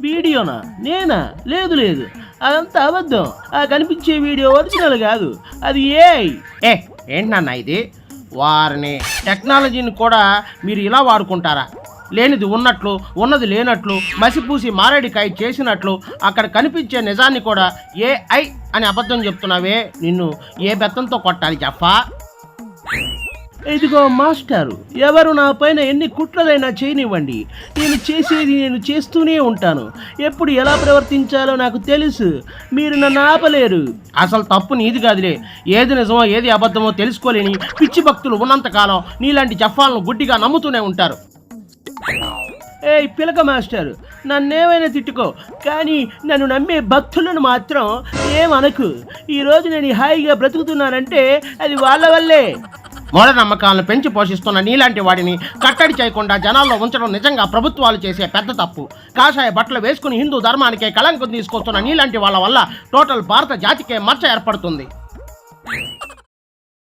వీడియోనా? నేనా? లేదు లేదు, అదంతా అబద్ధం. ఆ కనిపించే వీడియో ఒరిజినల్ కాదు, అది ఏఐ. ఏంటన్నా ఇది? వారిని టెక్నాలజీని కూడా మీరు ఇలా వాడుకుంటారా? లేనిది ఉన్నట్లు, ఉన్నది లేనట్లు, మసిపూసి మారేడికాయ చేసినట్లు అక్కడ కనిపించే నిజాన్ని కూడా ఏఐ అని అబద్ధం చెప్తున్నావే, నిన్ను ఏ బెత్తంతో కొట్టాలి చెప్పా? ఇదిగో మాస్టారు, ఎవరు నా పైన ఎన్ని కుట్రలైనా చేయనివ్వండి, నేను చేసేది నేను చేస్తూనే ఉంటాను. ఎప్పుడు ఎలా ప్రవర్తించాలో నాకు తెలుసు, మీరు నన్ను ఆపలేరు. అసలు తప్పు నీది కాదులే. ఏది నిజమో ఏది అబద్ధమో తెలుసుకోలేని పిచ్చి భక్తులు ఉన్నంతకాలం నీలాంటి జఫాలను గుడ్డిగా నమ్ముతూనే ఉంటారు. ఏయ్ పిలక మాస్టర్, నన్నేమైనా తిట్టుకో, కానీ నన్ను నమ్మే భక్తులను మాత్రం ఏమనకు. ఈరోజు నేను హాయిగా బ్రతుకుతున్నానంటే అది వాళ్ళ వల్లే. మూఢనమ్మకాలను పెంచి పోషిస్తున్న నీలాంటి వాడిని కట్టడి చేయకుండా జనాల్లో ఉంచడం నిజంగా ప్రభుత్వాలు చేసే పెద్ద తప్పు. కాషాయ బట్టలు వేసుకుని హిందూ ధర్మానికే కళంకం తీసుకొస్తున్న నీలాంటి వాళ్ళ వల్ల టోటల్ భారత జాతికే మచ్చ ఏర్పడుతుంది.